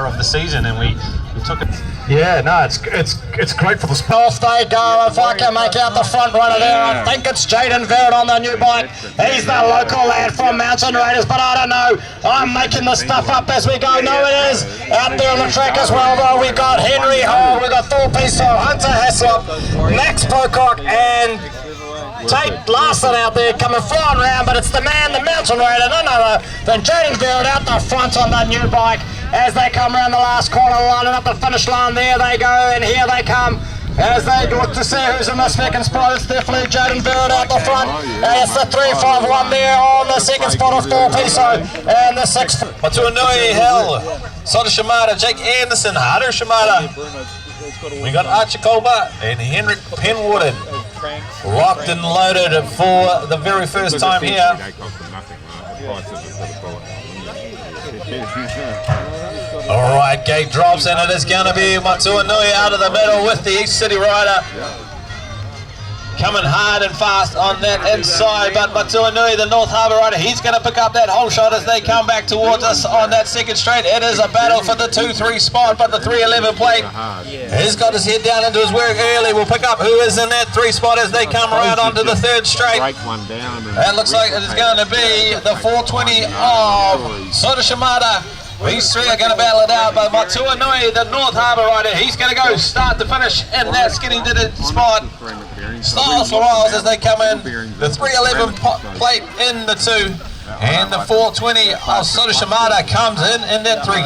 of the season, and we took it. Yeah, no, it's great for the sport. Off they go. If I can make out the front runner there, I think it's Jaden Verrett on the new bike. He's the local lad from Mountain Raiders, but I don't know. I'm making this stuff up as we go. No, it is out there on the track as well, though. We've got Henry Hall, we've got Thor Piso, Hunter Haslop, Max Pocock, and Tate Larson out there coming flying around, but it's the man, the Mountain Raider, none other than Jaden Verrett out the front on the new bike as they come around the last corner, lining up the finish line. There they go, and here they come as they look to see who's in the second spot. It's definitely Jaden Verrett out the front. It's the 351 there on the second spot of Thor Piso, and the sixth. Matuanui Hill, Soda Shimada, Jake Anderson, Haru Shimada. We got Archie Colbert and Henrik Penwood locked and loaded for the very first time here. Alright, gate drops, and it is going to be Matuanui out of the middle with the East City Rider. Coming hard and fast on that inside, but Matuanui, the North Harbour Rider, he's going to pick up that whole shot as they come back towards us on that second straight. It is a battle for the 2-3 spot, but the 311 plate has got his head down into his work early. We'll pick up who is in that 3 spot as they come around onto the third straight. That looks like it is going to be the 420 of Soda Shimada. These three are going to battle it out, but Matuanui, the North Harbour Rider, he's going to go start to finish in that skinny ditted spot. Styles for Miles as they come in. The 311 plate in the 2, and the 420 of Soda Shimada comes in that 3.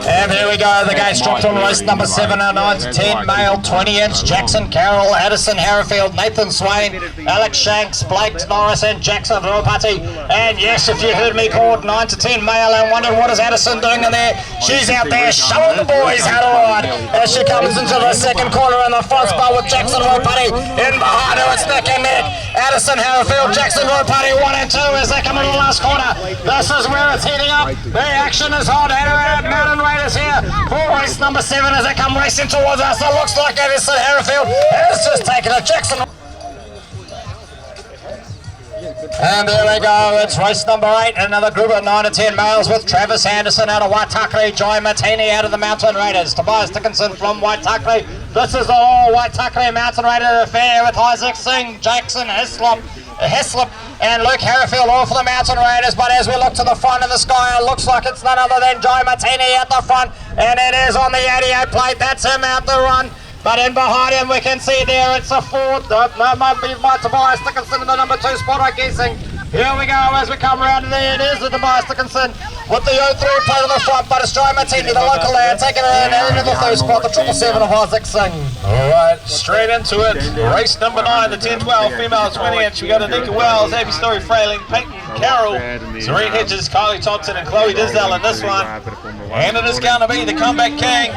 And here we go, the gates dropped on race number 7, 9 to 10, male 20-inch, Jackson Carroll, Addison Harrifield, Nathan Swain, Alex Shanks, Blake Norris, and Jackson Ropati. And yes, if you heard me called 9 to 10 male and wondering what is Addison doing in there, she's out there showing the boys how to ride as she comes into the second corner in the front spot with Jackson Ropati. In behind her, it's neck and neck. Addison Harrifield, Jackson Ropati 1 and 2 as they come into the last corner. This is where it's heating up. The action is hot. Mountain Raiders here for race number 7 as they come racing towards us. It looks like Addison Harrifield has just taken a Jackson. And there they go, it's race number 8, another group of 9 to 10 males with Travis Anderson out of Waitakere, Joy Martini out of the Mountain Raiders, Tobias Dickinson from Waitakere. This is the all Waitakere Mountain Raider affair with Isaac Singh, Jackson Hislop, and Luke Harrifield all for the Mountain Raiders. But as we look to the front of the sky, it looks like it's none other than Joy Martini at the front, and it is on the 88 plate. That's him out the run. But in behind him, we can see there it's a Ford. No, might be my Tobias Dickinson in the number 2 spot, I'm guessing. Here we go as we come around, and there it is with Tobias Dickinson with the 03 plate on the front. But it's Joy Martini, the local lad, taking it in into the 3rd spot, the 777 of Isaac Singh. Alright, straight into it. Race number 9, the 10-12 female 20-inch. We got Anika Wells, Abby Story Frayling, Peyton Carroll, Serene Hedges, Kylie Thompson, and Chloe Disdale in this one. And it is going to be the comeback king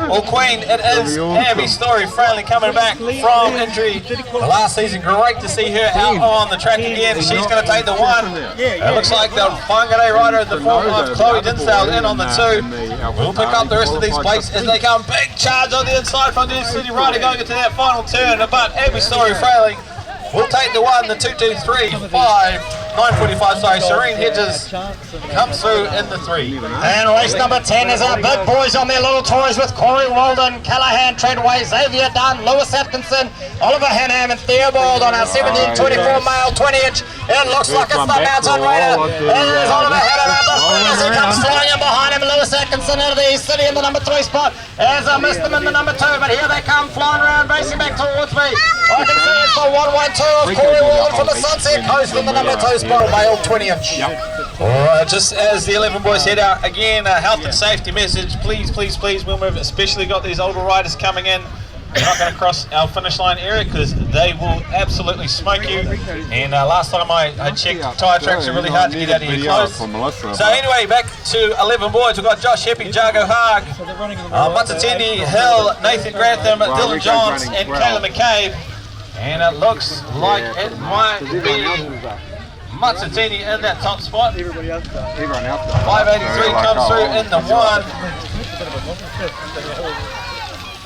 or queen. It is Abby Story Frayling coming back from injury the last season. Great to see her out on the track again. She's going to take the 1. It looks like the Whangarei rider in the form of Chloe Dinsdale in on the 2. We'll pick up the rest of these plates as they come. Big charge on the inside from the City Rider going into that final turn. But Abby Story Frayling will take the 1, the 2, 2, 3, 5. 9:45, sorry, Serene Hedges comes through in the 3. And race number 10 is our big boys on their little toys with Corey Walden, Callahan, Treadway, Xavier Dunn, Lewis Atkinson, Oliver Hanham, and Theobald on our 17-24 male 20-inch. It looks like it's the Mountain Raider. It is Oliver Hanham at the front as he comes flying in behind him. Lewis Atkinson out of the East City in the number 3 spot as I missed them in the number 2, but here they come flying around, racing back towards me. I can see it's the 112 of Corey Walden from the Sunset Coast in the number 2 spot, male 20-inch. Alright, just as the 11 boys head out, again, a health and safety message. Please, please, please, when we've especially got these older riders coming in, you're not going to cross our finish line area because they will absolutely smoke you. And last time I checked, tyre tracks are really hard to get out of your clothes. So anyway, back to 11 boys. We've got Josh Heppy, Jago Haag, Matatini Hill, Nathan Grantham, Dylan Johns, and Kayla McCabe. And it looks like it might be Matsutini in that top spot. 583 comes through in the 1.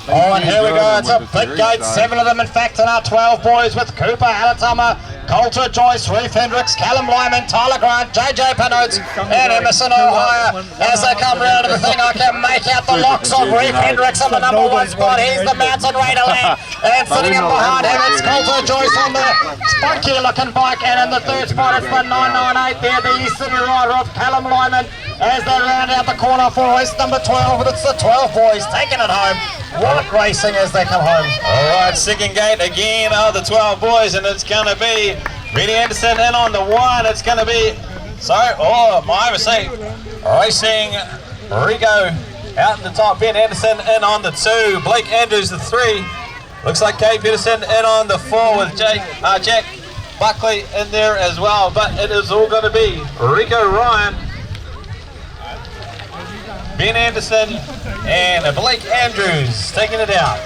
Oh, and here we go. It's a big gate. 7 of them, in fact, in our 12 boys with Cooper Alatama, Coulter Joyce, Reef Hendricks, Callum Lyman, Tyler Grant, JJ Panotes, and Emerson Ohio. As they come round to the thing, I can make out the locks of Reef Hendricks on the number 1 spot. He's the Mountain Raider lad. And sitting in behind him, it's Coulter Joyce on the spunky looking bike. And in the 3rd spot, it's the 998 there, the East City rider of Callum Lyman. As they round out the corner for race number 12, but it's the 12 boys taking it home. What racing as they come home. Alright, second gate again of the 12 boys, and it's going to be Reedy Anderson in on the 1. It's going to be, my mistake, racing Rico out in the top, Ben Anderson in on the 2, Blake Andrews the 3. Looks like Kate Peterson in on the 4 with Jack Buckley in there as well, but it is all going to be Rico Ryan, Ben Anderson, and Blake Andrews taking it out.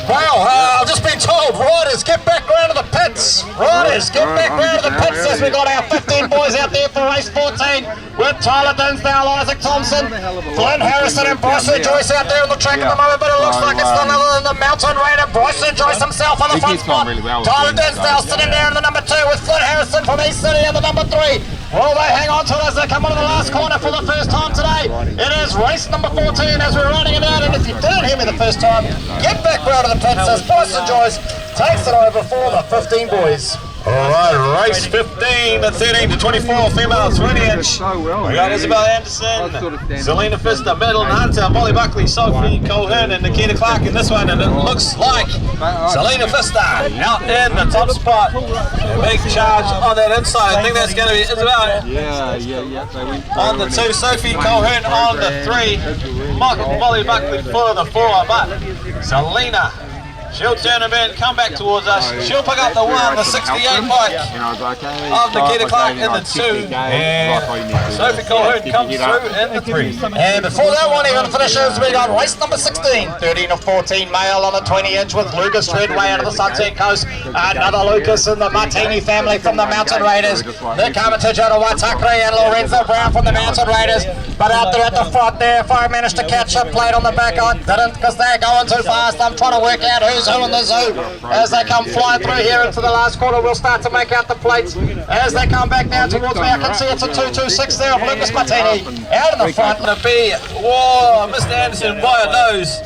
Well, I've just been told, riders, get back round to the pits. Riders, get back round to the pits as we got our 15 boys out there for race 14 with Tyler Dinsdale, Isaac Thompson, Flynn Harrison and Bryson Joyce out there on the track at the moment, but it looks like it's none other than the Mountain Raider, Bryson Joyce himself on the front spot. Tyler Dinsdale sitting there in the number 2 with Flynn Harrison from East City in the number 3. Will they hang on to it as they come into the last corner for the first time today? It is race number 14 as we're running it out, and if you didn't hear me the first time, get back round to the pits as Bryson Joyce takes it over for the 15 boys. Alright, race 15, the 13 to 24 female 20-inch. We got Isabel Anderson, Selena Pfister, Madeline Hunter, Molly Buckley, Sophie Colhern, and Nikita Clark in this one. And it looks like Selena Pfister out in the top spot. A big charge on that inside. I think that's going to be Isabel. On the 2, Sophie Colhern on the 3, Molly Buckley for the 4. But Selena, she'll turn a bit, come back towards us. She'll pick up the 1, the 68 bike of Nikita Clark in the 2. And Sophie Colhern comes through in the 3. And before that one even finishes, we got race number 16, 13 to 14 male on the 20-inch with Lucas Redway out of the Sunset Coast. Another Lucas in the Martini family from the Mountain Raiders. The commentator out of Waitakere and Lorenzo Brown from the Mountain Raiders. But out there at the front there, if I managed to catch a plate on the back, I didn't because they're going too fast. I'm trying to work out who's who in the zoo. As they come flying through here into the last quarter, we'll start to make out the plates. As they come back down towards me, I can see it's a 226 there of Lucas Martini out in the front. Going to be, whoa, Mr. Anderson by a nose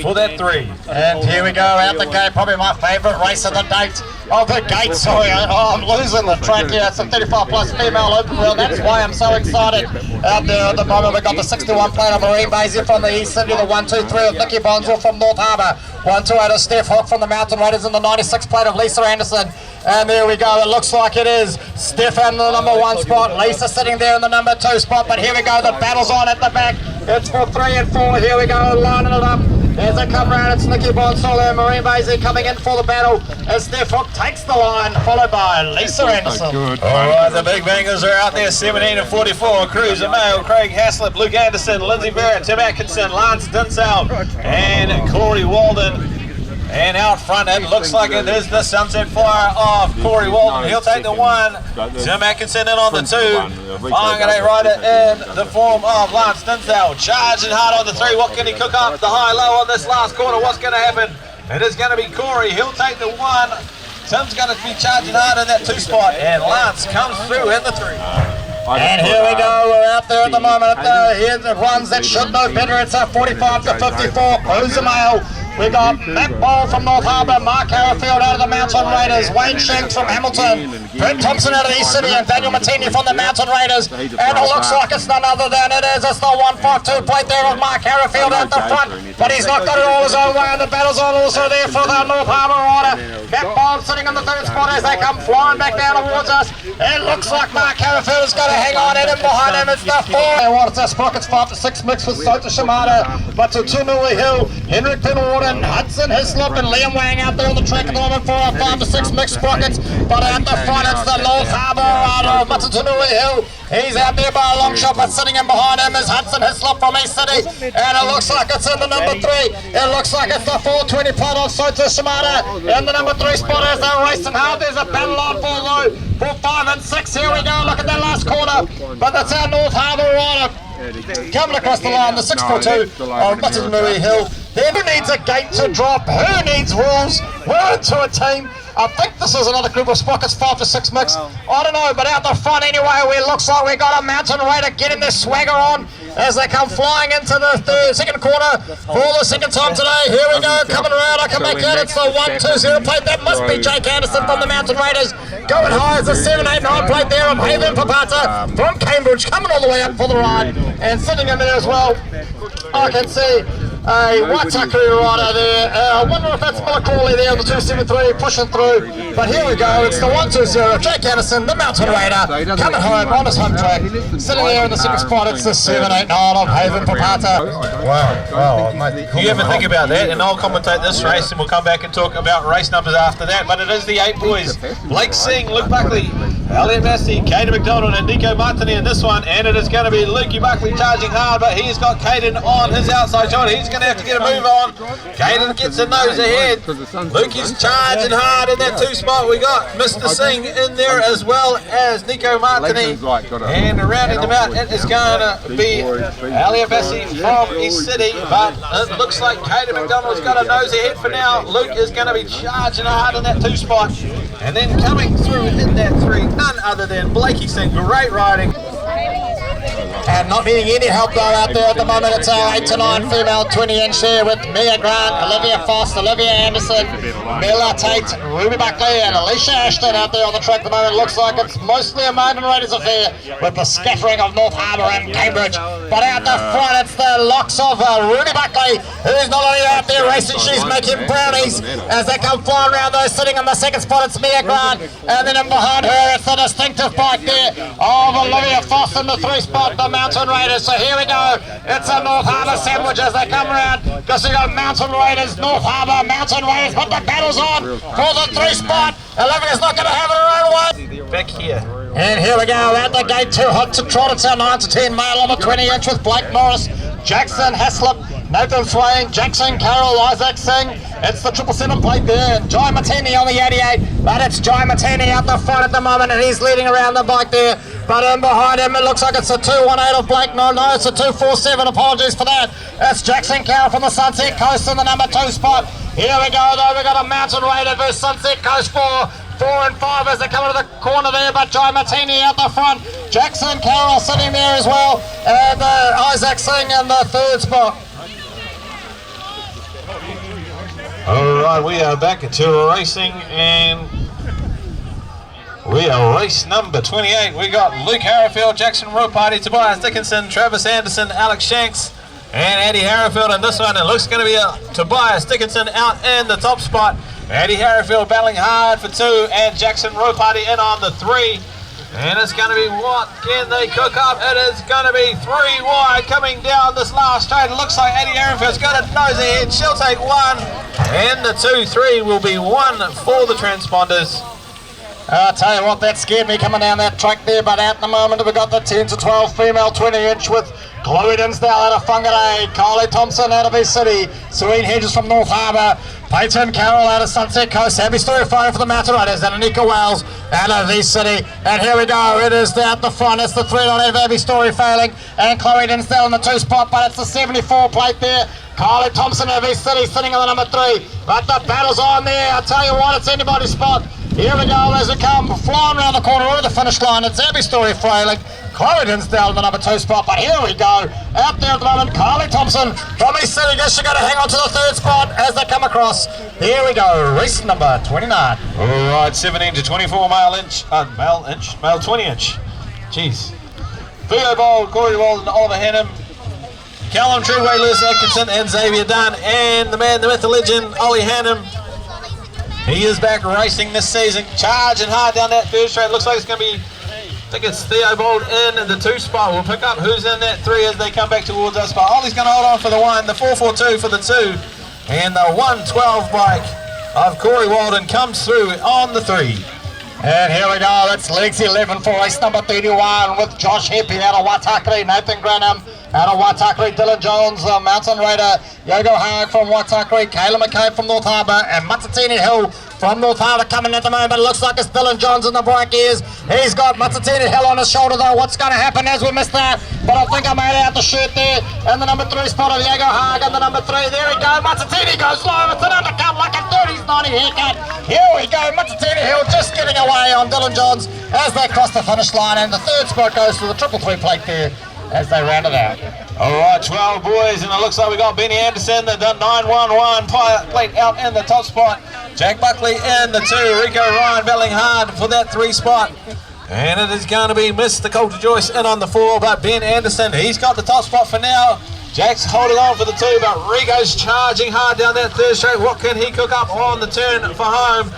for that 3. And here we go out the gate, probably my favourite race of the date. Oh, the gate, sorry. Oh, I'm losing the track here. It's a 35 plus female open wheel. That's why I'm so excited. Out there at the moment, we've got the 61 plate of Marine Basie from the East City, the 123 of Nikki Bonswell from North Harbour, 128 of Steph Hook from the Mountain Raiders, and the 96 plate of Lisa Anderson. And there we go. It looks like it is Steph in the number 1 spot. Lisa sitting there in the number 2 spot. But here we go. The battle's on at the back. It's for 3 and 4. Here we go. Lining it up. As they come round, it's Nikki Bonsall and Marine Basie coming in for the battle as Steph Hook takes the line, followed by Lisa Anderson. Alright, the big bangers are out there, 17 and 44. Cruiser Mail, Craig Haslip, Luke Anderson, Lindsay Barrett, Tim Atkinson, Lance Dinsell, and Corey Walden. And out front, it looks like it is the Sunset Flyer of Corey Walden. He'll take the 1. Tim Atkinson in on the 2. Following a rider in the form of Lance Dinsdale. Charging hard on the 3. What can he cook up? The high-low on this last corner. What's going to happen? It is going to be Corey. He'll take the 1. Tim's going to be charging hard in that 2 spot. And Lance comes through in the 3. And here we go, we're out there at the moment. Here's the runs that should know better. It's a 45 to 54. Cruiser Mail. We got Matt Ball from North Harbour, Mark Harrowfield out of the Mountain Raiders, Wayne Shanks from Hamilton, Brent Thompson out of the East City, and Daniel Martini from the Mountain Raiders. And it looks like it's none other than it is. It's the 152 plate there of Mark Harrowfield at the front, but he's not got it all his own way, and the battle's on also there for the North Harbour rider. Matt Ball sitting in the 3rd spot as they come flying back down towards us. It looks like Mark Harrowfield is going to hang on in and behind him. It's the 4. And what it's our sprockets 5 to 6 mix with Sota Shimada, but to Tunui Hill, Henrik Penwarden, Hudson Hislop, and Liam Wang out there on the track at the moment for our 5 to 6 mixed sprockets. But at the front, it's the North Harbour rider of Matatunui Hill. He's out there by a long shot, but sitting in behind him is Hudson Hislop from East City. And it looks like it's in the number 3. It looks like it's the 420 plate of Sota Shimada in the number 3 spot as they're racing hard. There's a battle on for 5 and 6. Here we go. Look at that last corner. But that's our North Harbour rider coming across the line, the 642 of Matatunui Hill. Then who needs a gate to drop? Who needs rules? We're into a team. I think this is another group of sprockets, 5 to 6 mix. I don't know, but out the front anyway, it looks like we got a Mountain Raider getting their swagger on as they come flying into the second quarter for the second time today. Here we go, coming around. I can make out it's the 1-2-0 plate. That must be Jake Anderson from the Mountain Raiders. Going high as the 7-8-9 plate there of Haven Papata from Cambridge, coming all the way up for the ride. And sitting in there as well, I can see a Waitakere rider there. I wonder if that's Miller Crawley there on the 273 pushing through. But here we go, it's the 1-2-0. Jake Anderson, the Mountain Raider, coming home on his home track. Sitting there in the second spot, it's the 7-8-9 of Haven Papata. Wow, mate. You ever think about that? And I'll commentate this race and we'll come back and talk about race numbers after that. But it is the 8 boys. Blake Singh, Luke Buckley, Elliot Massey, Caden McDonald and Nico Martini in this one. And it is going to be Lukey Buckley charging hard, but he's got Caden on his outside shoulder. He's going to have to get a move on. Caden gets a nose ahead. Lukey's charging hard in that 2 spot. We got Mr. Singh in there as well as Nico Martini. And rounding them out, it is going to be Elliot Massey from East City, but it looks like Caden McDonald's got a nose ahead for now. Luke is going to be charging hard in that 2 spot. And then coming through in that 3, none other than Blakey Singh. Great riding. And not needing any help though out there at the moment. It's our 8 to 9 female 20-inch here with Mia Grant, Olivia Foss, Olivia Anderson, Mila Tate, Ruby Buckley and Alicia Ashton out there on the track at the moment. Looks like it's mostly a Mountain Raiders affair with the scattering of North Harbour and Cambridge. But out the front it's the locks of Ruby Buckley, who's not only out there racing, she's making brownies as they come flying around those. Sitting in the second spot it's Mia Grant, and then in behind her it's the distinctive bike there of Olivia Foss in the 3 spot, the Mountain Raiders. So here we go, it's a North Harbour sandwich as they come around, because we got Mountain Raiders, North Harbour, Mountain Raiders, but the battle's on for the 3 spot. Olivia's not going to have it her own way. Back here. And here we go, out the gate, too hot to trot. It's our 9 to 10 male on the 20-inch with Blake Morris, Jackson Haslip, Nathan Swain, Jackson Carroll, Isaac Singh. It's the 777 plate there, and Jai Martini on the 88, but it's Jai Martini out the front at the moment, and he's leading around the bike there. But in behind him, it looks like it's a 218 of Blake. No, it's a 247. Apologies for that. It's Jackson Carroll from the Sunset Coast in the number 2 spot. Here we go, though. We got a Mountain Raider versus Sunset Coast 4 and 5 as they come into the corner there. But Jai Martini out the front. Jackson Carroll sitting there as well, and Isaac Singh in the 3rd spot. Alright, we are back to racing, and we are race number 28. We got Luke Harrowfield, Jackson Ropati, Tobias Dickinson, Travis Anderson, Alex Shanks, and Eddie Harrowfield in this one. It looks going to be Tobias Dickinson out in the top spot. Eddie Harrowfield battling hard for 2, and Jackson Ropati in on the 3. And it's going to be, what can they cook up? It is going to be 3 wide coming down this last straight. It looks like Eddie Harrowfield's got a nose ahead. She'll take 1. And the 2-3 will be 1 for the transponders. I'll tell you what, that scared me coming down that track there, but at the moment we've got the 10 to 12 female 20-inch with Chloe Dinsdale out of Whangarei, Kylie Thompson out of East City, Serene Hedges from North Harbour, Peyton Carroll out of Sunset Coast, Abby Story fighting for the Mountain Raiders, and Anika Wells out of East City. And here we go, it is out the front, it's the 3-9 of Abby Story failing, and Chloe Dinsdale in the 2 spot, but it's the 74 plate there. Kylie Thompson out of East City sitting in the number 3, but the battle's on there. I tell you what, it's anybody's spot. Here we go as we come flying around the corner over the finish line. It's Abby Story Frailing, Chloe Dinsdale in the number 2 spot. But here we go, out there at the moment, Kylie Thompson from East City. Guess she's going to hang on to the 3rd spot as they come across. Here we go, race number 29. All right, 17 to 24 male 20-inch. Jeez. Theo Bold, Corey Walden, Oliver Hannum, Callum Treadway, Lewis Atkinson, and Xavier Dunn, and the man, the myth, the legend, Ollie Hannum. He is back racing this season, charging hard down that 3rd straight. Looks like it's going to be, I think it's Theo Bold in the 2 spot. We'll pick up who's in that 3 as they come back towards us. But Ollie's going to hold on for the 1, the 442 for the 2, and the 112 bike of Corey Walden comes through on the 3. And here we go, it's legs 11 for race number 31 with Josh Heppy out of Waitakere, Nathan Granham out of Waitakere, Dylan Jones, Mountain Raider, Yogo Haag from Waitakere, Kayla McCabe from North Harbour, and Matatini Hill from North Harbour coming at the moment. It looks like it's Dylan Johns in the bright gears. He's got Matatini Hill on his shoulder though. What's going to happen as we missed that? But I think I made out the shirt there. And the number 3 spot of Diego Haag and the number 3. There we go. Matatini goes low. It's an undercut like a 30s 90 haircut. Here we go. Matatini Hill just getting away on Dylan Johns as they cross the finish line. And the 3rd spot goes to the 333 plate there as they round it out. Alright, 12 boys, and it looks like we got Benny Anderson, the 911 plate out in the top spot. Jack Buckley in the 2, Rico Ryan battling hard for that 3 spot. And it is going to be Mr. Coulter Joyce in on the 4, but Ben Anderson, he's got the top spot for now. Jack's holding on for the 2, but Rico's charging hard down that 3rd straight. What can he cook up on the turn for home?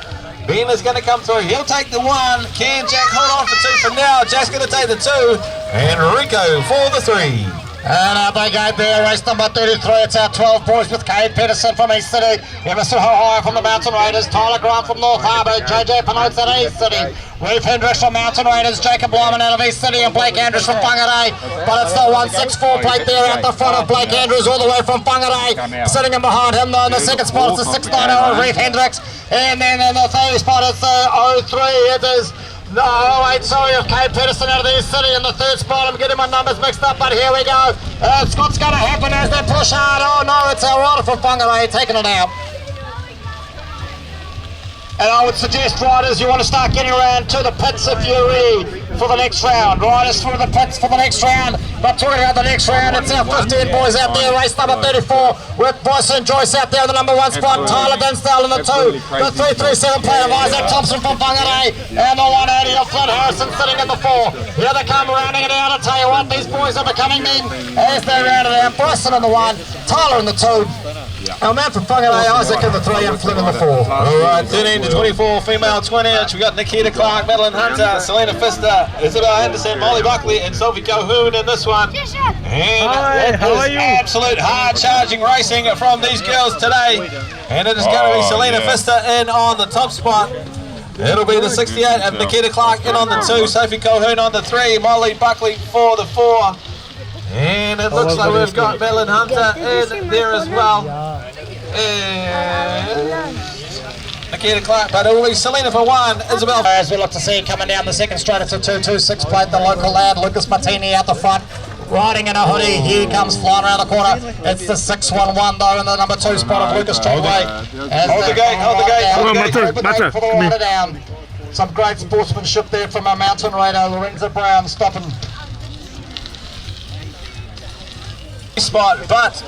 Ben is going to come through. He'll take the 1. Can Jack hold on for 2 for now? Jack's going to take the 2, and Rico for the 3. And out they go there, race number 33. It's our 12 boys with Cade Peterson from East City, Emerson Hohoi from the Mountain Raiders, Tyler Grant from North Harbour, JJ Panotes at East City, Reef Hendricks from Mountain Raiders, Jacob Lyman out of East City, and Blake Andrews from Whangarei. But it's the 164 plate there at the front of Blake Andrews all the way from Whangarei. Sitting in behind him though in the 2nd spot it's the 690 of Reef Hendricks. And then in the 3rd spot it's the 03. It is no, 08, sorry, of Cade Peterson out of the East City in the 3rd spot. I'm getting my numbers mixed up, but here we go. What's going to happen as they push hard? Oh no, it's our rider from Whangarei taking it out. And I would suggest, riders, you want to start getting around to the pits if you're ready for the next round. Riders through the pits for the next round. But talking about the next round, it's our 15 boys out there, race number 34, with Bryson Joyce out there in the number 1 spot, Tyler Dinsdale in the 2, the 337 plate of Isaac Thompson from Whangarei, and the 180 of Flynn Harrison sitting in the 4. Here they come rounding it out. I tell you what, these boys are becoming men as they round it out. Bryson in the 1, Tyler in the 2. Our man from Whangarei, Isaac in the 3 and Flynn in the 4. Alright, 13 to 24, female 20-inch. We got Nikita Clark, Madeline Hunter, Selena Pfister, Isabel Anderson, Molly Buckley, and Sophie Colquhoun in this one. And it is absolute hard charging racing from these girls today. And it is going to be Selena Pfister in on the top spot. It'll be the 68 of Nikita Clark in on the 2, Sophie Colquhoun on the 3, Molly Buckley for the 4. And it looks like we've got Madeline Hunter in there as well. And Nikita Clark, but it will be Selena for 1, Isabel. As we look to see coming down the 2nd straight, it's a 226 plate, the local lad, Lucas Martini out the front, riding in a hoodie. Here comes flying around the corner. It's the 611 though in the number 2 spot of Lucas Trotway. Hold the gate, hold the gate. Hold the gate for the rider down. Some great sportsmanship there from our mountain raider, Lorenzo Brown, stopping. Spot, but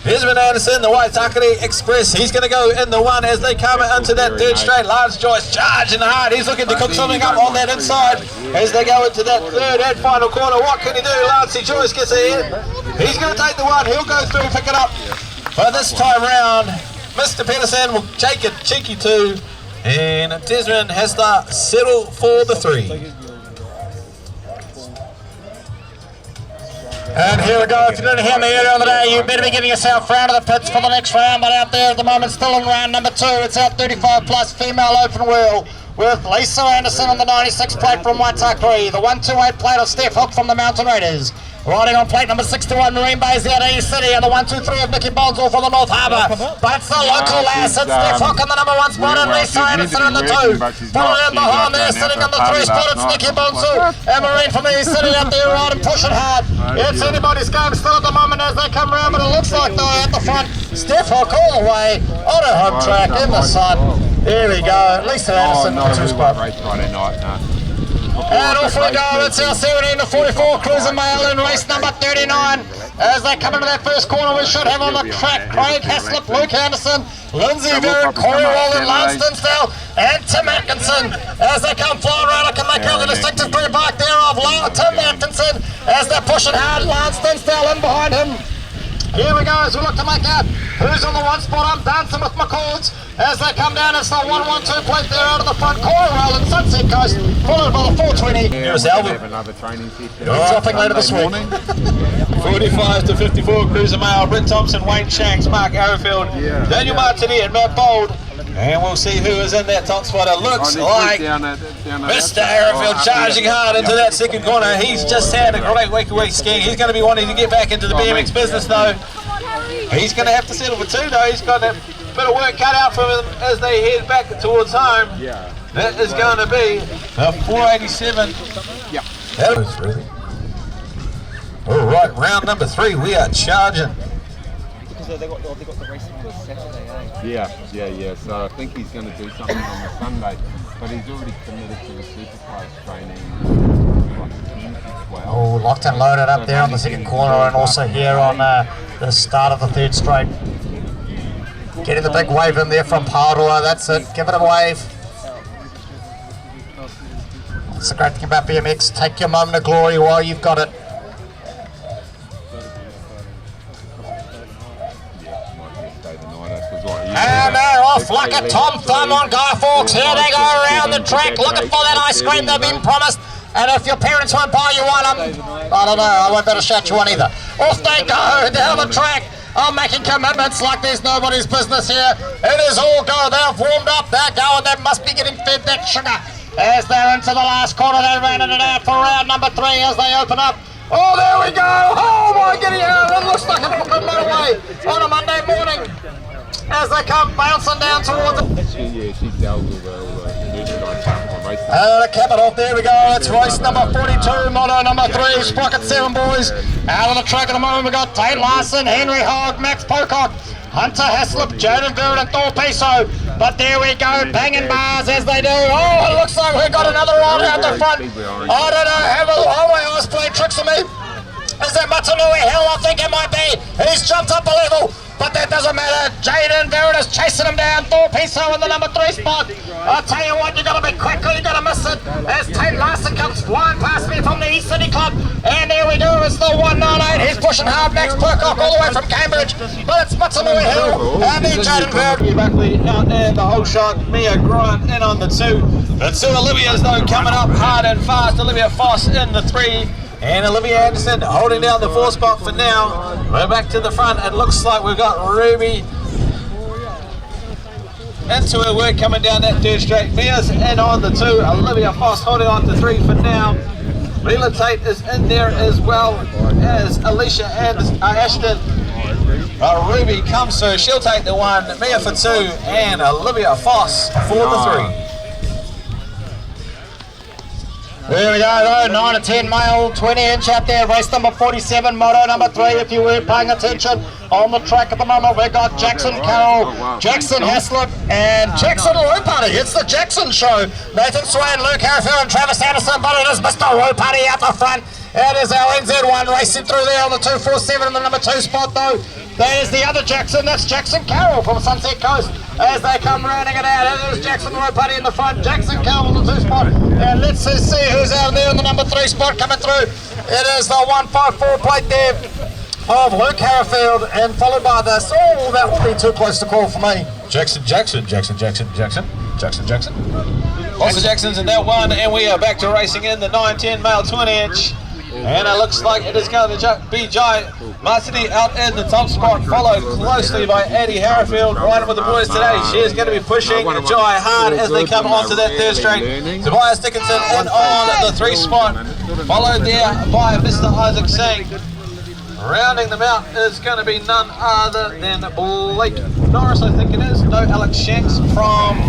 Desmond Anderson, the White Takari Express, he's going to go in the 1 as they come into that 3rd straight. Lance Joyce charging hard. He's looking to cook something up on that inside as they go into that 3rd and final corner. What can he do? Lance Joyce gets ahead. He's going to take the 1. He'll go through and pick it up. But this time round, Mr. Peterson will take a cheeky 2, and Desmond has to settle for the 3. And here we go. If you didn't hear me earlier on the day, you better be getting yourself round to the pits for the next round. But out there at the moment, still in round number 2, it's our 35 plus female open wheel with Lisa Anderson on the 96 plate from Waitakere, the 128 plate of Steph Hook from the Mountain Raiders. Riding on plate number 61, Marine Bay's out of East City, and the 123 of Nicky Bonzel from the North Harbour. But it's the local lass, it's Steph Hook on the number 1 spot, and Lisa Anderson in the 2. Pulling in behind there, sitting on the 3 spot, it's Nicky Bonzel, and Marine from the East City out there riding, pushing hard. It's anybody's game still at the moment as they come round, but it looks like though at the front, Steph Hook all the way on a home track in the sun. Here we go, Lisa Anderson, 2 spot. And off we go, it's our 17 to 44 Cruiser Mail in race number 39. As they come into that first corner, we should have on the track Craig Haslip, Luke Anderson, Lindsay Verrick, Corey Rowland, Lance Dinsdale, and Tim Atkinson. As they come flying around, I can make out the distinctive green mark there of Tim Atkinson as they're pushing hard. Lance Dinsdale in behind him. Here we go as we look to make out who's on the 1 spot. I'm dancing with my chords as they come down. It's the 112 plate there out of the front. Corey Rowland, Sunset Coast, followed by the 420. Here's Alvin. Dropping later this week. 45 to 54 Cruiser Mail, Brent Thompson, Wayne Shanks, Mark Arrowfield, Daniel Martini and Matt Bold. And we'll see who is in that top spot. It looks like Mr. Arrowfield charging hard into that 2nd corner. He's just had a great week skiing. He's going to be wanting to get back into the BMX business though. He's going to have to settle for 2 though. He's got that bit of work cut out for them as they head back towards home. Yeah. That is going to be a 487. Yeah. That was really. All right, round number 3, we are charging. Because they got the racing on Saturday, eh? Yeah. So I think he's going to do something on the Sunday, but he's already committed to the supercars training. Like 10 to 12. Oh, locked and loaded up there on the second corner, and also here on the start of the third straight. Getting the big wave in there from Paola, that's it, give it a wave. That's the great thing about BMX, take your moment of glory while you've got it. And they're off like a Tom Thumb on Guy Fawkes. Here they go around the track looking for that ice cream they've been promised. And if your parents won't buy you one, I don't know, I won't better shout you one either. Off they go down the track. I'm making commitments like there's nobody's business here. It is all go. They've warmed up. They're going. They must be getting fed that sugar. As they're into the last corner, they're rounding it out for round number 3 as they open up. Oh, there we go. Oh, my giddy hell. It looks like a fucking motorway on a Monday morning as they come bouncing down towards it. She dealt with all the merchandise on racing. The capital, there we go. It's race number 42, moto number 3, Sprocket 7 boys. Out on the track at the moment, we've got Tate Larson, Henry Hogg, Max Pocock, Hunter Haslip, Jaden Bird and Thor Piso. But there we go, banging bars as they do. Oh, it looks like we've got another rider out the front. I don't know, have my eyes playing tricks on me. Is that Matanui Hill? I think it might be. He's jumped up a level, but that doesn't matter. Jaden Bird is chasing him down. Thor Piso in the number 3 spot. I'll tell you what, you got to be quick or you got to miss it. As Tate Larson comes flying past me from the East City Club. And there we go, it's the 198. He's pushing hard. Max Percock all the way from Cambridge. But it's Matanui Hill and then Jaden Bird. Buckley out there, the whole shot. Mia Grant in on the 2. The 2 Olivia's though coming up hard and fast. Olivia Foss in the 3. And Olivia Anderson holding down the 4 spot for now. We're back to the front. It looks like we've got Ruby into her work coming down that 3rd straight. Mia's in on the 2. Olivia Foss holding on to 3 for now. Leela Tate is in there as well as Alicia Ashton. Ruby comes through. She'll take the 1. Mia for 2. And Olivia Foss for the 3. There we go, though, 9 to 10 male, 20-inch out there, race number 47, moto number 3, if you were paying attention. On the track at the moment, we've got Jackson Carroll, Jackson Haslip, and Jackson Road Party. It's the Jackson Show. Nathan Swain, Luke Harrifield, and Travis Anderson, but it is Mr. Road Party out the front. It is our NZ1 racing through there on the 247 in the number 2 spot, though. That is the other Jackson, that's Jackson Carroll from Sunset Coast. As they come rounding it out, it is Jackson Road Party in the front, Jackson Carroll on the 2 spot. And let's see who's out there in the number 3 spot coming through. It is the 154 plate there of Luke Harrifield, and followed by this. Oh, that will be too close to call for me. Jackson. Lots of Jacksons in that 1, and we are back to racing in the 910 male 20-inch. And it looks like it is going to be Jai Martini out in the top spot, followed closely by Addie Harrifield, riding with the boys today. She is going to be pushing Jai hard as they come onto that 3rd straight. Tobias Dickinson in on the 3 spot, followed there by Mr. Isaac Singh. Rounding them out is going to be none other than Blake Norris, I think it is. No, Alex Shanks from